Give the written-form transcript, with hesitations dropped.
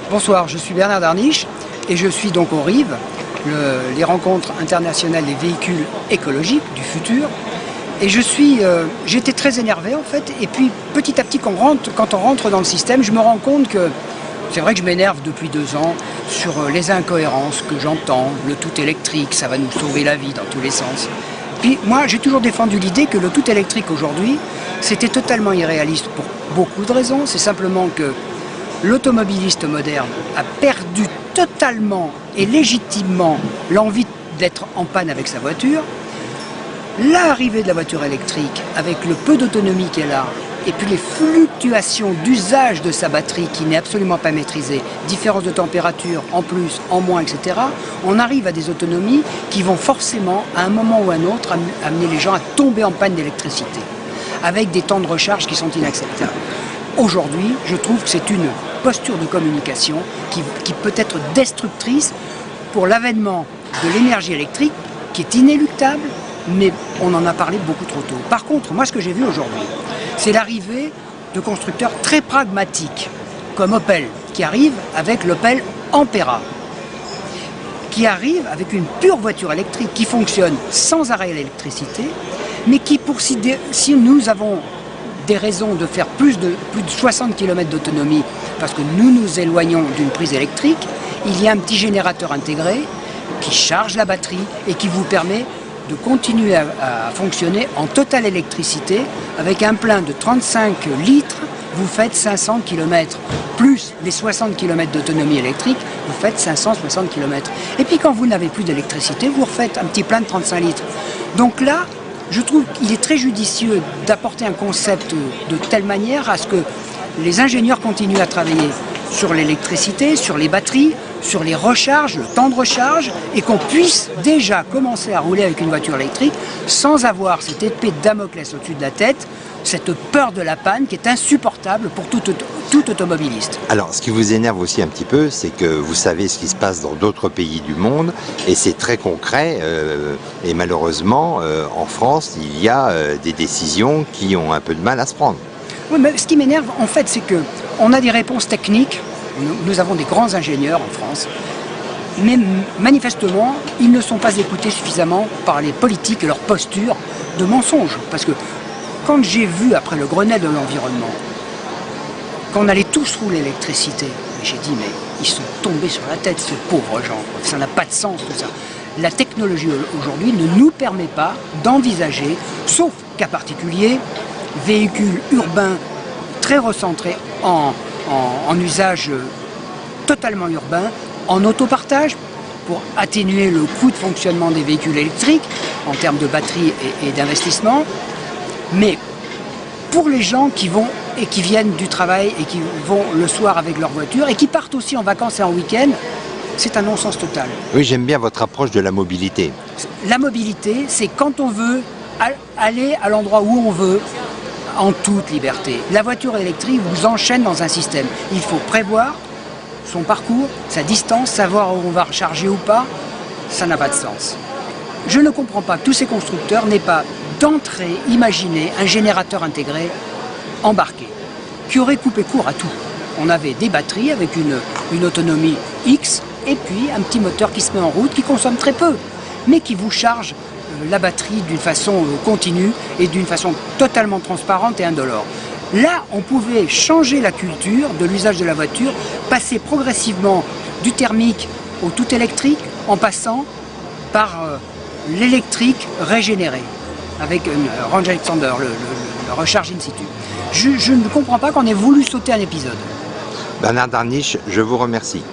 Bonsoir, je suis Bernard Darniche et je suis donc au RIV, les rencontres internationales des véhicules écologiques du futur. Et j'étais très énervé en fait, et puis petit à petit quand on rentre dans le système, je me rends compte que c'est vrai que je m'énerve depuis 2 ans sur les incohérences que j'entends, le tout électrique, ça va nous sauver la vie dans tous les sens. Puis moi j'ai toujours défendu l'idée que le tout électrique aujourd'hui, c'était totalement irréaliste pour beaucoup de raisons. C'est simplement que l'automobiliste moderne a perdu totalement et légitimement l'envie d'être en panne avec sa voiture. L'arrivée de la voiture électrique, avec le peu d'autonomie qu'elle a, et puis les fluctuations d'usage de sa batterie qui n'est absolument pas maîtrisée, différence de température en plus, en moins, etc., on arrive à des autonomies qui vont forcément, à un moment ou à un autre, amener les gens à tomber en panne d'électricité, avec des temps de recharge qui sont inacceptables. Aujourd'hui, je trouve que c'est une posture de communication qui peut être destructrice pour l'avènement de l'énergie électrique, qui est inéluctable, mais on en a parlé beaucoup trop tôt. Par contre, moi ce que j'ai vu aujourd'hui, c'est l'arrivée de constructeurs très pragmatiques, comme Opel, qui arrive avec l'Opel Ampera, qui arrive avec une pure voiture électrique qui fonctionne sans arrêt à l'électricité, mais qui, si nous avons des raisons de faire plus de 60 km d'autonomie, parce que nous nous éloignons d'une prise électrique, il y a un petit générateur intégré qui charge la batterie et qui vous permet de continuer à fonctionner en totale électricité. Avec un plein de 35 litres, vous faites 500 km. Plus les 60 km d'autonomie électrique, vous faites 560 km. Et puis quand vous n'avez plus d'électricité, vous refaites un petit plein de 35 litres. Donc là, je trouve qu'il est très judicieux d'apporter un concept de telle manière à ce que les ingénieurs continuent à travailler sur l'électricité, sur les batteries, sur les recharges, le temps de recharge, et qu'on puisse déjà commencer à rouler avec une voiture électrique sans avoir cette épée de Damoclès au-dessus de la tête, cette peur de la panne qui est insupportable pour tout automobiliste. Alors, ce qui vous énerve aussi un petit peu, c'est que vous savez ce qui se passe dans d'autres pays du monde, et c'est très concret, et malheureusement, en France, il y a des décisions qui ont un peu de mal à se prendre. Oui, mais ce qui m'énerve, en fait, c'est qu'on a des réponses techniques. Nous avons des grands ingénieurs en France, mais manifestement, ils ne sont pas écoutés suffisamment par les politiques et leur posture de mensonge. Parce que quand j'ai vu, après le Grenelle de l'environnement, qu'on allait tous rouler l'électricité, j'ai dit, mais ils sont tombés sur la tête, ces pauvres gens. Ça n'a pas de sens, tout ça. La technologie aujourd'hui ne nous permet pas d'envisager, sauf cas particulier, véhicules urbains très recentrés en usage totalement urbain, en autopartage, pour atténuer le coût de fonctionnement des véhicules électriques en termes de batterie et d'investissement. Mais pour les gens qui viennent du travail et qui vont le soir avec leur voiture et qui partent aussi en vacances et en week-end, c'est un non-sens total. Oui, j'aime bien votre approche de la mobilité. La mobilité, c'est quand on veut aller à l'endroit où on veut, en toute liberté. La voiture électrique vous enchaîne dans un système. Il faut prévoir son parcours, sa distance, savoir où on va recharger ou pas. Ça n'a pas de sens. Je ne comprends pas que tous ces constructeurs n'aient pas d'entrée imaginé un générateur intégré embarqué qui aurait coupé court à tout. On avait des batteries avec une autonomie X et puis un petit moteur qui se met en route, qui consomme très peu, mais qui vous charge la batterie d'une façon continue et d'une façon totalement transparente et indolore. Là, on pouvait changer la culture de l'usage de la voiture, passer progressivement du thermique au tout électrique, en passant par l'électrique régénéré, avec Range Extender, le recharge in situ. Je ne comprends pas qu'on ait voulu sauter un épisode. Bernard Darniche, je vous remercie.